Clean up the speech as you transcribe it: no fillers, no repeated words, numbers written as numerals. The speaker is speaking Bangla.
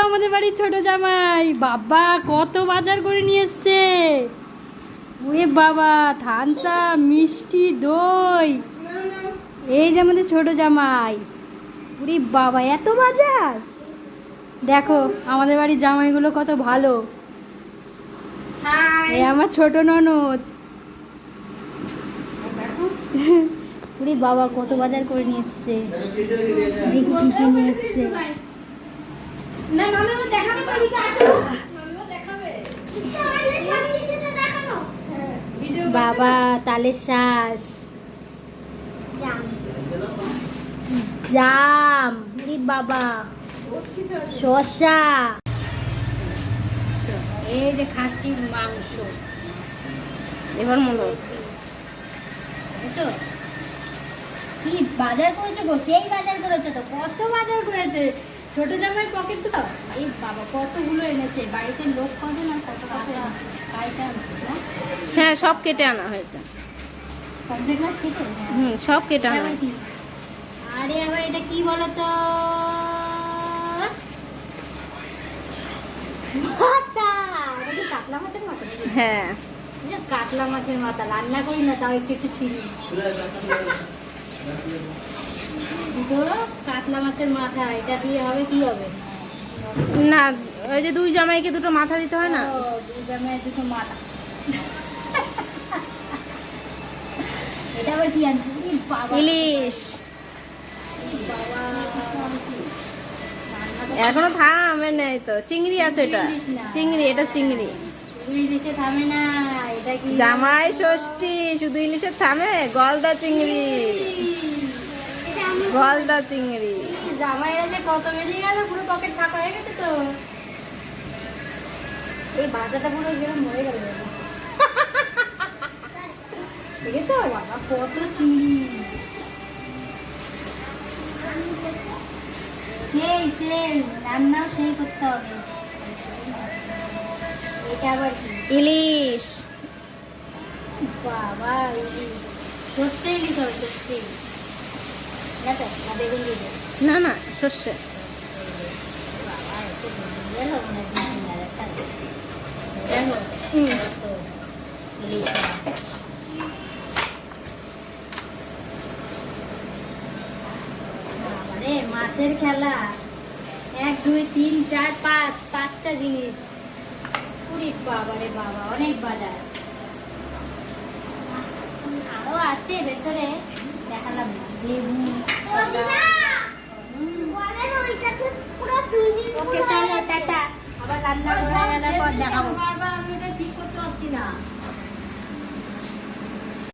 আমাদের বাড়ির ছোট জামাই, বাবা কত বাজার করে নিয়ে এসছে। ওরে বাবা, থানসা, মিষ্টি, দই। এই যে আমাদের ছোট জামাই। ওরে বাবা, এত বাজার! দেখো আমাদের বাড়ির জামাইগুলো কত ভালো। এই আমার ছোট ননদ। ওরে বাবা, কত বাজার করে নিয়ে এসছে। দেখি কি কি নিয়ে এসছে। বাবা, তালের শ্বাস, জাম, বাবা, শসা, এই যে খাসির মাংস। এবার মনে হচ্ছে বুঝছো কি বাজার করেছে গো? সেই বাজার করেছে তো, কত বাজার করেছে ছোট জামাই পকেট তো। এই বাবা কতগুলো এনেছে, বাড়িতে লোক কজন আর কত টাকা বাড়িতে আনছে না? হ্যাঁ, সব কেটে আনা হয়েছে। কমপ্লিট মাছ খেতে? সব কেটে আনা। আবার কি? আরে আবার এটা কি বলো তো? মাথা! এটা কি কাতলা মাছের মাথা? হ্যাঁ, কাতলা মাছের মাথা রান্না করি না, তাও একটু একটু চিনি। কাতলা মাছের মাথা, এটা দিয়ে হবে কি হবে? না, ওই যে দুই জামাইকে দুটো মাথা দিতে হয় না। দুই জামাই দুটো মাথা। এটা আবার কি আনছো? ইলিশ। এখনো থামে নেই তো। চিংড়ি আছে, এটা চিংড়ি, এটা চিংড়ি। ইলিশে থামে না, এটা কি? জামাই ষষ্ঠী, শুধু ইলিশে থামে? গলদা চিংড়ি, গলদা চিংড়ি। জামাইরা যে কত বেরিয়ে গেল, পুরো পকেট ফাঁকা হয়ে গেছে তো। এই ভাষাটা পুরো যেরকম মরে গেল। দেখেছো বাবা, কত চিংড়ি। সেই রান্নাও সেই করতে হবে। এটা আবার কি? ইলিশ। বাবা, ইলিশ। সর্ষে ইলিশ হবে, সর্ষে ইলিশ। দেখো না, বেগুন দিয়ে দেবো। না না, সর্ষে। বাবা, এত বেগুন গেল মনে হয় 2-3 হাজার টাকা। দেখো কত ইলিশ মাছ। বাবারে, মাছের খেলা। 1 2 3 4 5, 5টা জিনিস। ওরে বাবারে বাবা, অনেক বাজার। আরো আছে ভেতরে, দেখালাম না। লেবু, শসা। ওকে চলো, টাটা। আবার রান্না হয়ে গেলে পর দেখাবো। বারবার আমি এটা ঠিক করতে পারছি না।